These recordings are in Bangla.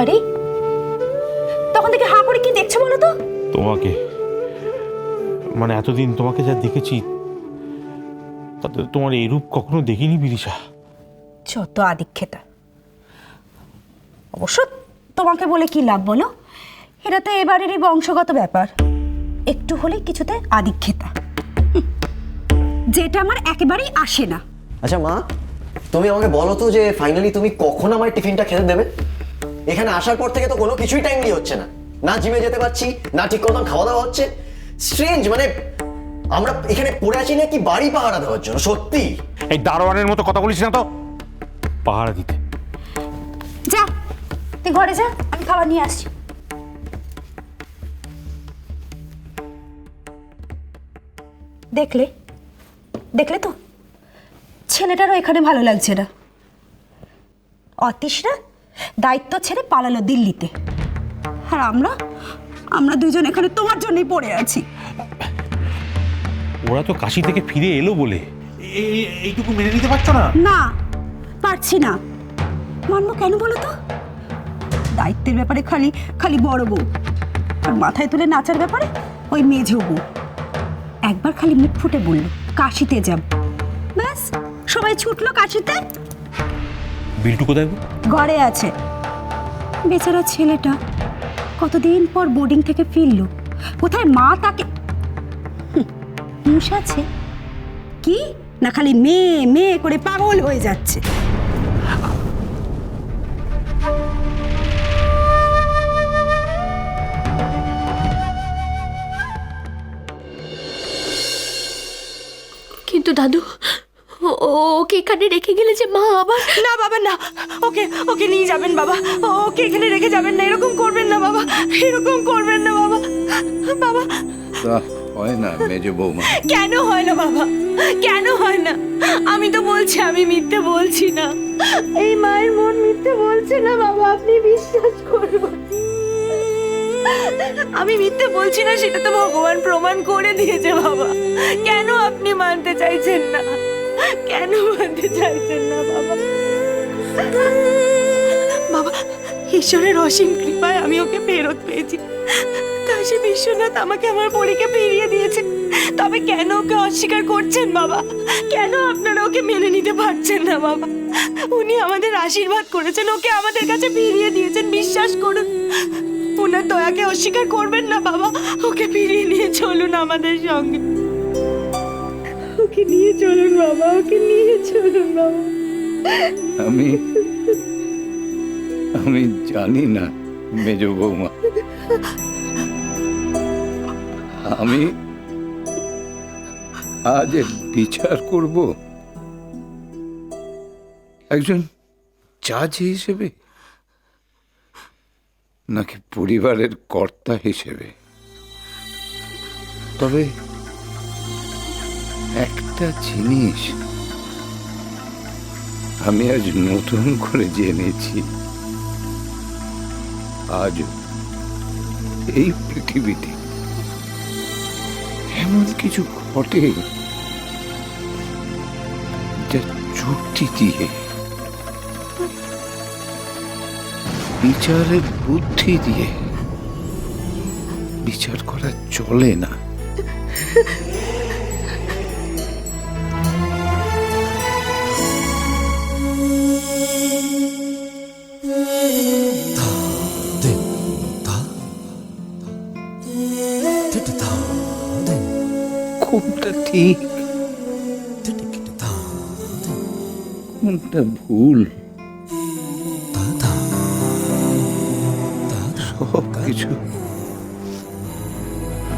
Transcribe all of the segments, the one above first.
আরে তখন থেকে হাঁ করে কি দেখছো বলো তো? তোমাকে, মানে এতদিন তোমাকে যা দেখেছি তাতে তোমার এই রূপ কখনো দেখিনি বিদিশা। যত আদিক্ষেতা। অবশ্য তোমাকে বলে কি লাভ বলো, এটা তো এবারেরই বংশগত ব্যাপার। একটু হলে কিছুতে আদিক্ষেতা, যেটা আমার একেবারেই আসে না। আচ্ছা মা, তুমি আমাকে বলো তো যে ফাইনালি তুমি কখন আমার টিফিনটা খেতে দেবে? এখানে আসার পর থেকে তো কোনো কিছুই টাইমলি হচ্ছে না, না জিমে যেতে পারছি, না ঠিক মতন খাওয়া দাওয়া হচ্ছে। স্ট্রেঞ্জ, মানে আমরা এখানে পড়ে আছি না কি বাড়ি পাহারা দেওয়ার জন্য? সত্যি এই দারোয়ানের মতো কথা বলিস না তো, পাহারা দিতে। যা তুই ঘরে যা, আমি খাবার নিয়ে আসছি। দেখলে দেখলে তো, ছেলেটারও এখানে ভালো লাগছে না। অতীশরা দায়িত্ব ছেড়ে পালালো দিল্লিতে, আর আমরা দুজন এখানে তোমার জন্যই পড়ে আছি। ওরা তো কাশি থেকে ফিরে এলো বলে এইটুকু মেনে নিতে পারছো না? না, পারছি না। মানবো কেন বলো তো? দায়িত্বের ব্যাপারে খালি খালি বড় বউ, আর মাথায় তুলে নাচার ব্যাপারে ওই মেঝো বউ। একবার খালি মুখ ফুটে বললো কাশিতে যাব, ব্যাস সবাই ছুটলো কাশিতে। বিল্টু কোথায়? ঘরে আছে। বেচারা ছেলেটা কতদিন পর বোর্ডিং থেকে ফিরলো, কোথায় মা তাকে হুঁশ আছে কি না, খালি মেয়ে মেয়ে করে পাগল হয়ে যাচ্ছে। কিন্তু দাদু, ওকে এখানে রেখে গেলে যে মা আবার। না বাবা না, ওকে ওকে নিয়ে যাবেন বাবা, ওকে এখানে রেখে যাবেন না, এরকম করবেন না বাবা, এরকম করবেন না বাবা। বাবা তা হয় না মেজো বৌমা? কেন হয় না বাবা, কেন হয় না? আমি তো বলছি আমি মিথ্যে বলছি না, এই মায়ের মন মিথ্যে বলছে না বাবা, আপনি বিশ্বাস করবেন। আমি মিথ্যে বলছি না, সেটা তো ভগবান প্রমাণ করে দিয়েছে বাবা। কেন আপনি মানতে চাইছেন না, কেন মানতে চাইছেন না বাবা? বাবা, ঈশ্বরের অসীম কৃপায় আমি ওকে ফেরত পেয়েছি। কাশী বিশ্বনাথ আমাকে আমার পরীকে ফিরিয়ে দিয়েছে, তবে কেন ওকে অস্বীকার করছেন বাবা? কেন আপনারা ওকে মেনে নিতে পারছেন না বাবা? উনি আমাদের আশীর্বাদ করেছেন, ওকে আমাদের কাছে ফিরিয়ে দিয়েছেন, বিশ্বাস করুন। ওনার দয়াকে অস্বীকার করবেন না বাবা, ওকে ফিরিয়ে নিয়ে চলুন আমাদের সঙ্গে। ওকে নিয়ে চলুন বাবা, ওকে নিয়ে চলুন বাবা। আমি জানি না মেজো বৌমা, আমি আজ এর বিচার করব একজন জাজ হিসেবে নাকি পরিবারের কর্তা হিসেবে। তবে একটা জিনিস আমি আজ নতুন করে জেনেছি, আজ এই পৃথিবীতে এমন কিছু ঘটে যা যুক্তি দিয়ে, বিচারের বুদ্ধি দিয়ে বিচার করা চলে না। কোনটা ঠিক কোনটা ভুল সব কিছু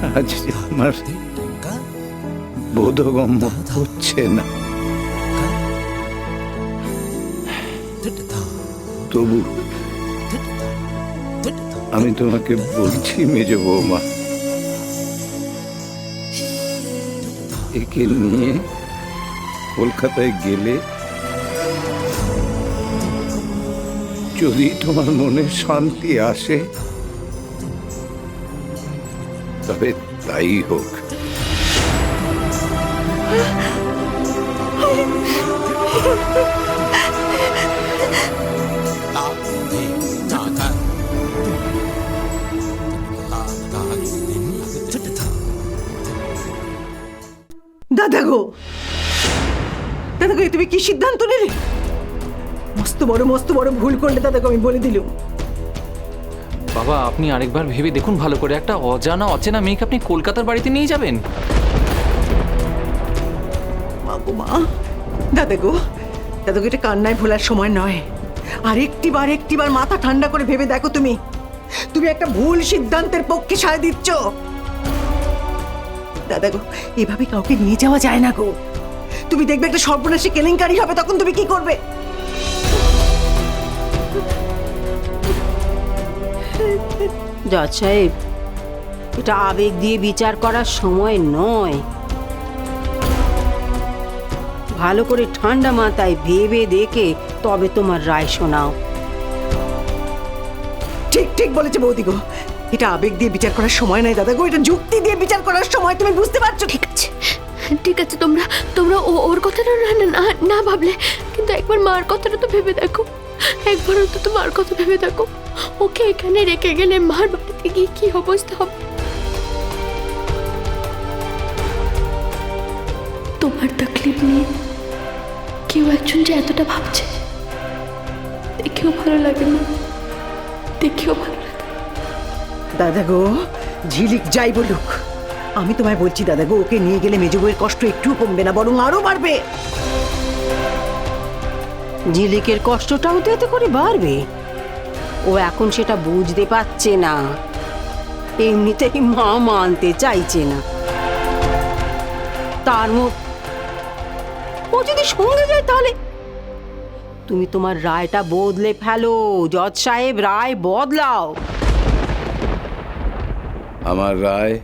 আজ আমার বোধগম্য হচ্ছে না। তবু আমি তোমাকে বলছি মেজ বৌমা, একে নিয়ে কলকাতায় গেলে যদি তোমার মনে শান্তি আসে তবে তাই হোক। দাদা গো, দাদা গো, তুমি কি সিদ্ধান্ত নিলে? মস্ত বড় ভুল করলে দাদা গো, আমি বলে দিলুম। বাবা, আপনি আরেকবার ভেবে দেখুন ভালো করে, একটা অজানা অচেনা মেয়েকে আপনি কলকাতার বাড়িতে নিয়ে যাবেন? মা গো মা, দাদা গো, এটা কান্নায় ভোলার সময় নয়। আর একটিবার মাথা ঠান্ডা করে ভেবে দেখো, তুমি একটা ভুল সিদ্ধান্তের পক্ষে সায় দিচ্ছ। দাদা গো, এভাবে কাউকে নিয়ে যাওয়া যায় না গো। তুমি দেখবে একটা সর্বনাশী কেলেঙ্কারি হবে, তখন তুমি কি করবে? জজ সাহেব, এটা আবেগ দিয়ে বিচার করার সময় নয়। ভালো করে ঠান্ডা মাথায় ভেবে দেখে তবে তোমার রায় শোনাও। ঠিক বলেছে বৌদি গো, এটা আবেগ দিয়ে বিচার করার সময় নয় দাদা গো, এটা যুক্তি দিয়ে বিচার করার সময়। তুমি বুঝতে পারছো? ঠিক আছে, তোমরা ওর কথাটা না ভাবলে, কিন্তু একবার মার কথাটা তো ভেবে দেখো। একবার অন্তত মার কথা ভেবে দেখো। ওকে এখানে রেখে গেলে মার বাড়িতে গিয়ে কি অবস্থা হবে। তোমার তাকলিফ নিয়ে কেউ একজন যে এতটা ভাবছে, দেখেও ভালো লাগে না, দেখেও ভালো লাগে। দাদা গো, ঝিলিক যাই বলুক, আমি তোমায় বলছি দাদা গো, ওকে নিয়ে গেলে মেজ বউয়ের কষ্ট একটু কমবে না, বরং আরো বাড়বে। ঝিলিকের কষ্টটাও তো এতে করে বাড়বে। ও এখন সেটা বুঝতে পারছে না, এমনিতেই মা মানতে চাইছে না। তার মধ্যে ও যদি সঙ্গে যায়, তাহলে তুমি তোমার রায়টা বদলে ফেলো। জজ সাহেব, রায় বদলাও। আমার রায়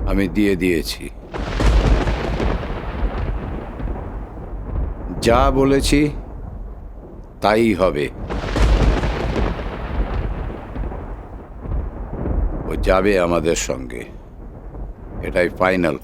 আমি দিয়ে দিয়েছি। যা বলেছি তাই হবে। ও যাবে আমাদের সঙ্গে, এটাই ফাইনাল।